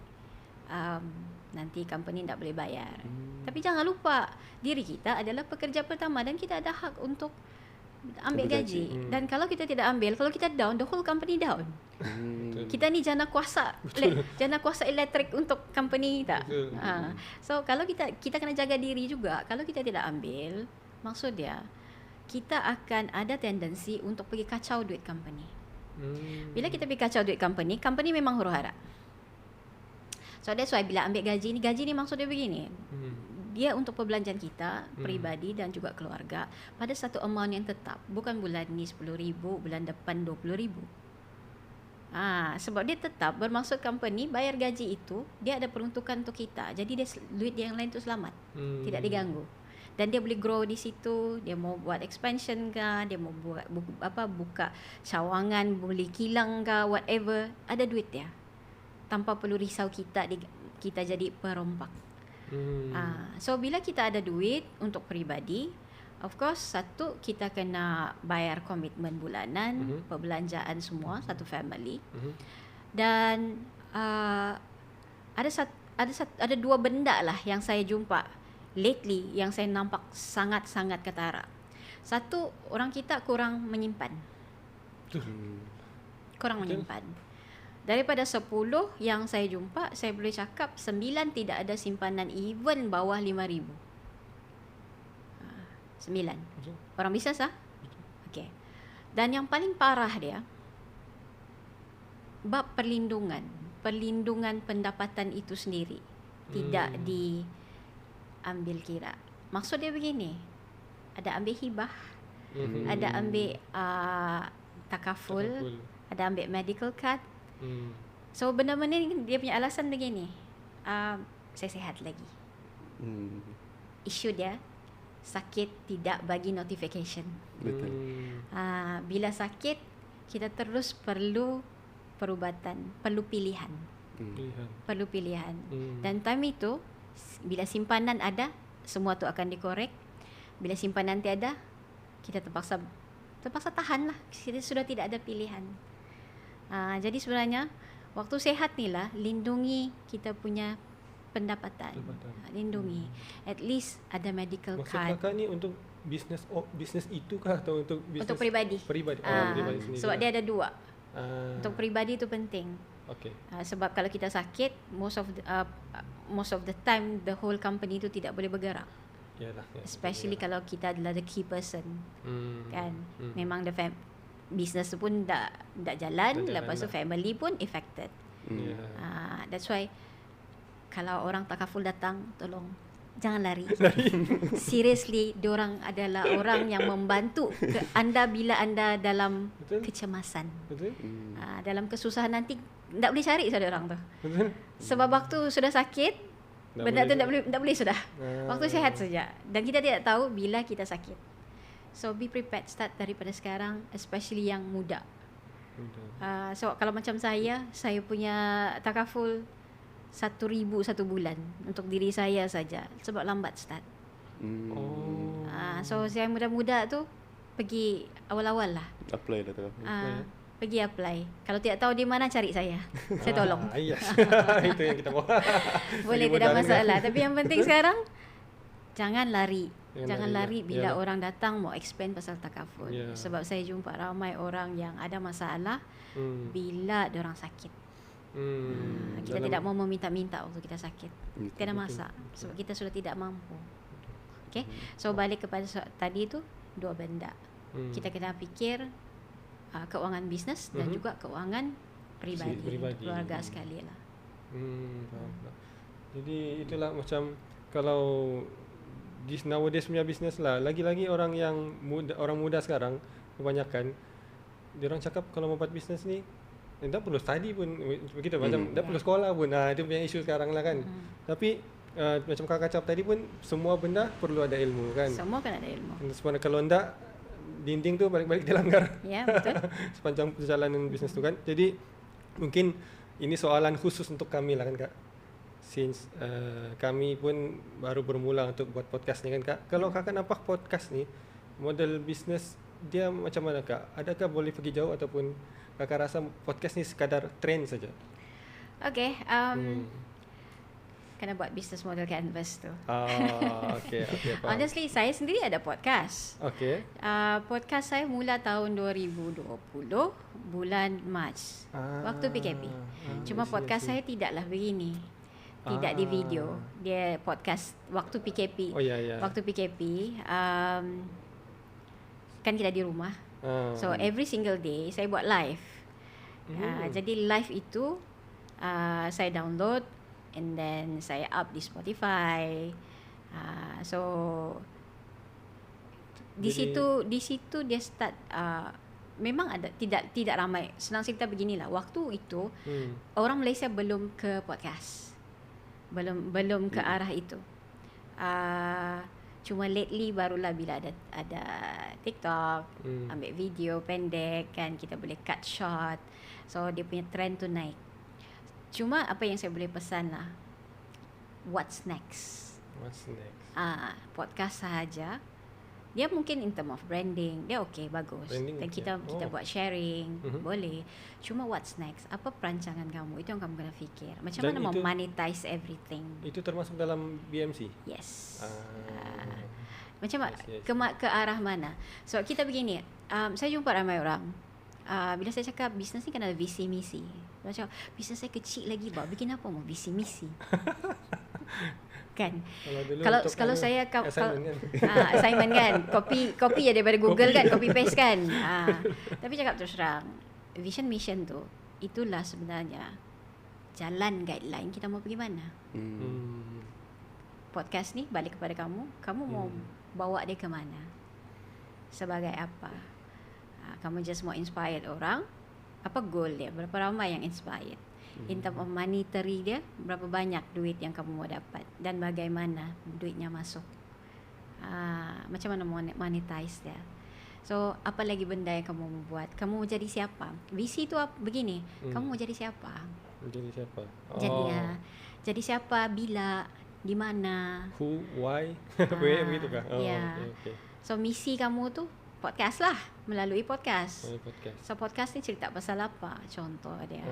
nanti company tak boleh bayar. Tapi jangan lupa, diri kita adalah pekerja pertama dan kita ada hak untuk ambil gaji. Dan kalau kita tidak ambil, kalau kita down, the whole company down. Kita ni jana kuasa elektrik untuk company kita. So kalau kita kena jaga diri juga. Kalau kita tidak ambil, maksud dia kita akan ada tendensi untuk pergi kacau duit company. Bila kita pergi kacau duit company memang huru-hara. So that's why bila ambil gaji ni maksud dia begini. Dia untuk perbelanjaan kita peribadi dan juga keluarga pada satu amount yang tetap. Bukan bulan ni 10,000, bulan depan 20,000. Sebab dia tetap, bermaksud company bayar gaji itu, dia ada peruntukan untuk kita. Jadi duit yang lain tu selamat. Tidak diganggu. Dan dia boleh grow di situ. Dia mau buat expansion ke, dia mau buat buka cawangan, boleh kilang ke, whatever, ada duit dia. Tanpa perlu risau kita jadi perompak. So bila kita ada duit untuk peribadi, of course satu, kita kena bayar komitmen bulanan, perbelanjaan semua satu family. Dan ada dua benda lah yang saya jumpa lately yang saya nampak sangat-sangat ketara. Satu, orang kita kurang menyimpan. Daripada 10 yang saya jumpa, saya boleh cakap 9 tidak ada simpanan even bawah 5,000. 9. Orang bisnes Okay. Dan yang paling parah dia, bab perlindungan pendapatan itu sendiri tidak diambil kira. Maksud dia begini, ada ambil hibah, ada ambil takaful, ada ambil medical card. So benda-benda ni dia punya alasan begini, saya sihat lagi. Isu dia, sakit tidak bagi notification. Betul. Bila sakit, kita terus perlu perubatan, perlu pilihan. Dan time itu, bila simpanan ada, semua tu akan dikorek. Bila simpanan tiada, kita terpaksa tahan lah. Kita sudah tidak ada pilihan. Jadi sebenarnya waktu sehat ni lah, lindungi kita punya pendapatan. Lindungi. At least ada medical card. Maksud kakak ni untuk bisnes itu kah atau untuk bisnes? Untuk peribadi. Peribadi sendiri. Sebab dia ada dua. Untuk peribadi itu penting. Sebab kalau kita sakit, most of the time the whole company itu tidak boleh bergerak. Especially kalau kita adalah the key person. Kan? Memang the business pun tak jalan, lepas tu family pun affected. That's why kalau orang takaful datang, tolong jangan lari. Seriously, diorang adalah orang yang membantu anda bila anda dalam kecemasan. Dalam kesusahan nanti tak boleh cari sahaja orang tu. Sebab waktu sudah sakit, benda tu tak boleh sudah. Waktu sihat saja. Dan kita tidak tahu bila kita sakit. So be prepared, start daripada sekarang, especially yang muda. So kalau macam saya punya takaful 1,000 satu bulan untuk diri saya saja sebab lambat start. Oh. So saya muda-muda tu pergi awal-awal lah. Apply lah tu. Pergi apply. Kalau tidak tahu di mana cari saya. Saya tolong. Yes. Itu yang kita mau. Boleh, Lagi tidak mudah masalah. Tapi yang penting sekarang jangan lari. Jangan Jangan lari, lari bila yalah. orang datang mau expand pasal takaful. Ya. Sebab saya jumpa ramai orang yang ada masalah bila diorang sakit. Kita tidak mau meminta-minta waktu kita sakit. Tiada masa sebab kita sudah tidak mampu. Okay. So balik kepada tadi tu dua benda. Kita kena fikir keuangan bisnes dan juga keuangan peribadi, keluarga sekali lah. Faham. Jadi itulah macam kalau nowadays punya bisnes lah, lagi-lagi orang yang orang muda sekarang kebanyakan dia orang cakap kalau mau buat bisnes ni tak perlu study pun begitu, macam tak perlu sekolah pun. Itu punya isu sekarang lah kan. Tapi macam kakak cakap tadi pun semua benda perlu ada ilmu kan. Semua kan ada ilmu. Sebenarnya kalau enggak dinding tu balik-balik dilanggar. Ya, betul. Sepanjang perjalanan bisnes tu kan. Jadi mungkin ini soalan khusus untuk kami lah kan Kak. Since kami pun baru bermula untuk buat podcast ni kan Kak. Kalau Kakak nampak podcast ni, model bisnes dia macam mana Kak? Adakah boleh pergi jauh ataupun Kakak rasa podcast ni sekadar trend saja? Okay, kena buat business model canvas tu. Okay, faham. Honestly, saya sendiri ada podcast. Okay. Podcast saya mula tahun 2020 bulan Mac, waktu PKP. Cuma podcast saya tidaklah begini. Tidak di video. Dia podcast waktu PKP. Oh ya. Waktu PKP kan kita di rumah. So every single day saya buat live. Jadi live itu saya download and then saya up di Spotify. So di situ dia start memang ada tidak ramai. Senang cerita beginilah. Waktu itu orang Malaysia belum ke podcast. Belum ke arah itu. Cuma lately barulah bila ada TikTok, ambil video pendek kan, kita boleh cut short. So dia punya trend tu naik. Cuma apa yang saya boleh pesan lah, what's next? Podcast sahaja. Dia mungkin in term of branding, dia okay, bagus. Branding, dan kita buat sharing, boleh. Cuma what's next? Apa perancangan kamu? Itu yang kamu kena fikir. Macam Dan mana mau monetize everything? Itu termasuk dalam BMC? Yes. Yes. Macam ke arah mana? So kita begini, saya jumpa ramai orang. Bila saya cakap bisnes ni kan ada visi misi. Macam bisnes saya kecil lagi, bikin apa mau visi misi? Kan. Kalau saya assignment kan, copy ya daripada Google kan, copy paste kan. Tapi cakap terus terang, vision mission tu itulah sebenarnya jalan guideline kita mau pergi mana. Podcast ni balik kepada kamu mau bawa dia ke mana? Sebagai apa? Kamu just mau inspire orang? Apa goal dia? Berapa ramai yang inspired? In terms of monetary dia, berapa banyak duit yang kamu mau dapat dan bagaimana duitnya masuk? Macam mana monetize dia? So, apa lagi benda yang kamu mau buat? Kamu mau jadi siapa? Visi tu begini, kamu mau jadi siapa? Jadi siapa? Jadi siapa, bila, di mana? Who, why? Begitu kah? Ya. Okay. So, misi kamu tu podcast lah, melalui podcast. Podcast. So podcast ni cerita pasal apa? Contoh dia.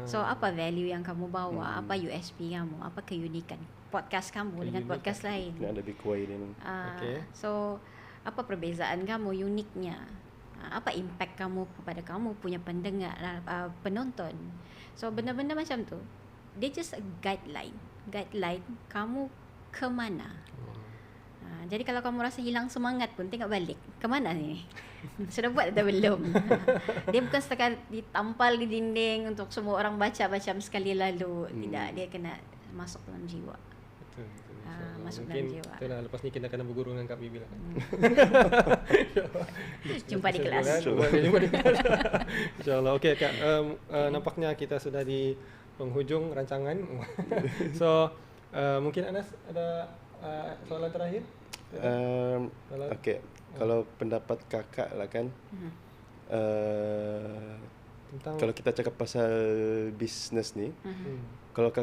So apa value yang kamu bawa? Apa USP kamu? Apa keunikan podcast kamu dengan podcast lain? Nak lebih kuat dia. Okay. So apa perbezaan kamu, uniknya? Apa impact kamu kepada kamu punya pendengar, penonton? So benda-benda macam tu, dia just a guideline kamu ke mana. Jadi kalau kamu rasa hilang semangat pun, tengok balik, ke mana ni? Sudah buat atau belum? Dia bukan setakat ditampal di dinding untuk semua orang baca macam sekali lalu. Tidak, dia kena masuk dalam jiwa. Betul. Masuk Mungkin dalam jiwa. itulah, lepas ni kita kena berguru dengan Kak Bibi lah. Jumpa di kelas. Jumpa di kelas. InsyaAllah. Okey Kak, nampaknya kita sudah di penghujung rancangan. So, mungkin Anas ada soalan terakhir? Okey, kalau pendapat kakak lah kan, Tentang Kalau kita cakap pasal bisnes ni, hmm. kalau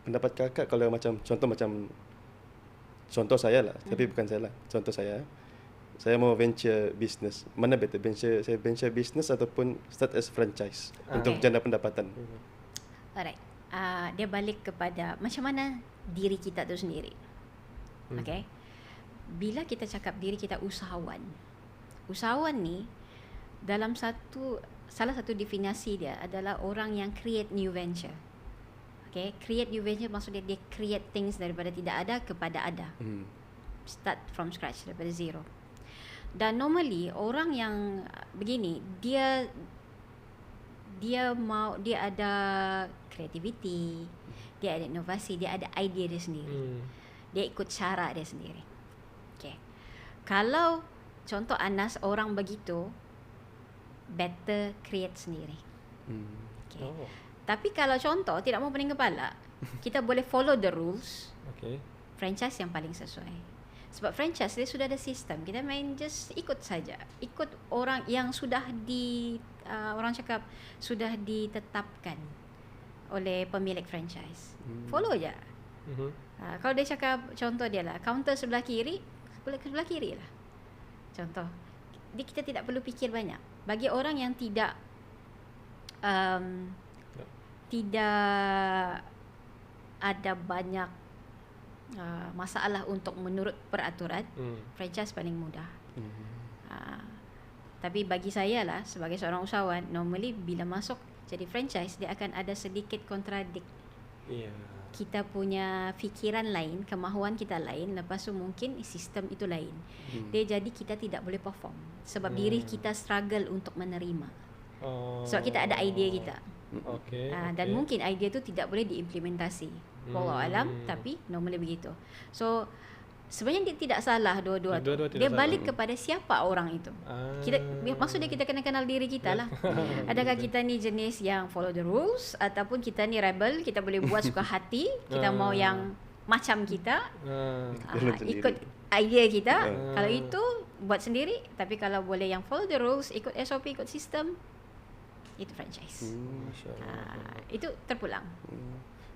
pendapat kakak kalau macam contoh saya lah, tapi bukan saya lah. Contoh saya mau venture business. Mana better venture business ataupun start as franchise untuk Okay. jana pendapatan. Alright. Dia balik kepada macam mana diri kita tu sendiri. Okay. Bila kita cakap diri kita usahawan. Usahawan ni dalam salah satu definisi dia adalah orang yang create new venture. Okay, create new venture maksudnya dia create things daripada tidak ada kepada ada. Start from scratch daripada zero. Dan normally orang yang begini dia ada creativity, dia ada inovasi, dia ada idea dia sendiri. Dia ikut cara dia sendiri. Okay. Kalau contoh Anas orang begitu, better create sendiri. Okay. Oh. Tapi kalau contoh tidak mau pening kepala, kita boleh follow the rules. Okay. Franchise yang paling sesuai. Sebab franchise dia sudah ada sistem. Kita main just ikut saja. Ikut orang yang sudah orang cakap sudah ditetapkan oleh pemilik franchise. Follow je. Kalau dia cakap contoh dia lah, counter sebelah kiri, boleh ke sebelah kiri lah. Contoh. Jadi kita tidak perlu fikir banyak. Bagi orang yang tidak ada banyak masalah untuk menurut peraturan, franchise paling mudah. Tapi bagi saya lah sebagai seorang usahawan, normally bila masuk jadi franchise dia akan ada sedikit kontradik. Yeah. Kita punya fikiran lain, kemahuan kita lain, lepas tu mungkin sistem itu lain. Dia jadi kita tidak boleh perform sebab diri kita struggle untuk menerima. Sebab kita ada idea kita. Okay. Dan mungkin idea tu tidak boleh diimplementasi. Wallahu alam, tapi normally begitu. So sebenarnya dia tidak salah dua-dua tu. Dua-dua tidak Dia salah. balik kepada siapa orang itu. Kita maksudnya kita kena kenal diri kita lah. Adakah kita ni jenis yang follow the rules ataupun kita ni rebel, kita boleh buat suka hati, kita mau yang macam kita, Jalan sendiri. ikut idea kita. Kalau itu buat sendiri, tapi kalau boleh yang follow the rules, ikut SOP, ikut sistem, itu franchise. Itu terpulang.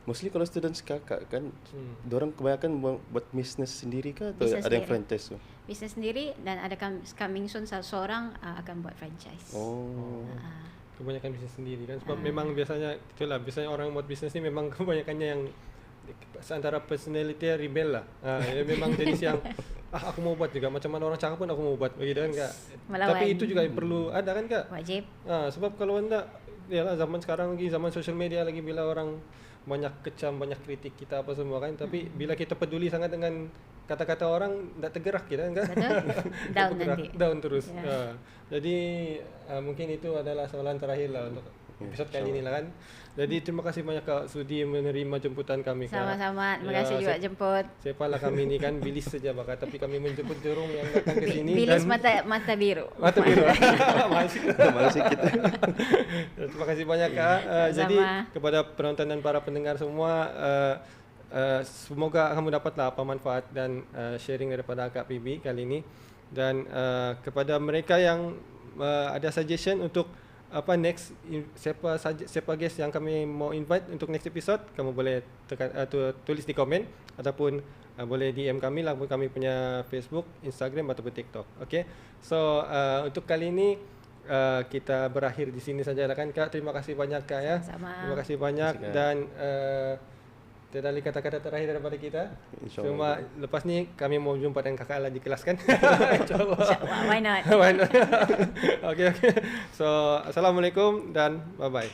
Mostly kalau students kakak kan, dorang kebanyakan buat bisnes sendiri kah atau Business ada yang sendiri. franchise tu? Bisnes sendiri dan ada coming soon seorang akan buat franchise. Kebanyakan bisnes sendiri kan sebab memang biasanya orang buat bisnes ni memang kebanyakannya yang antara personality rebel lah. Dia memang jenis yang aku mau buat juga, macam mana orang cakap pun aku mau buat begitu kan Kak. Melawan. Tapi itu juga yang perlu ada kan Kak. Wajib. Sebab kalau anda yalah zaman sekarang lagi, zaman social media lagi, bila orang banyak kecam, banyak kritik kita apa semua kan, tapi bila kita peduli sangat dengan kata-kata orang, tak tergerak kita kan. Betul. Down nanti. Down terus. Ya. Jadi mungkin itu adalah soalan terakhir lah untuk episod kali ini lah kan. Jadi terima kasih banyak Kak sudi menerima jemputan kami Kak. Sama-sama. Terima kasih juga jemput. Siapalah kami ni kan bilis saja bakal, tapi kami menjemput Jerung yang datang ke sini. Bilis dan mata biru. Mata biru. Masih. Malas sikit. Terima kasih banyak Kak. Jadi kepada penonton dan para pendengar semua, semoga kamu dapatlah apa manfaat dan sharing daripada Kak Bibi kali ini. Dan kepada mereka yang ada suggestion untuk apa next, siapa guest yang kami mau invite untuk next episode, kamu boleh tulis di komen ataupun boleh DM kami lah, kami punya Facebook, Instagram ataupun TikTok. Okay, so untuk kali ini kita berakhir di sini saja lah kan Kak. Terima kasih banyak Kak ya. Sama-sama. Terima kasih banyak dan tiada lagi kata-kata terakhir daripada kita. Cuma lepas ni kami mau jumpa dengan kakak lah di kelas kan. InsyaAllah. Why not? Why not? Okay. So assalamualaikum dan bye bye.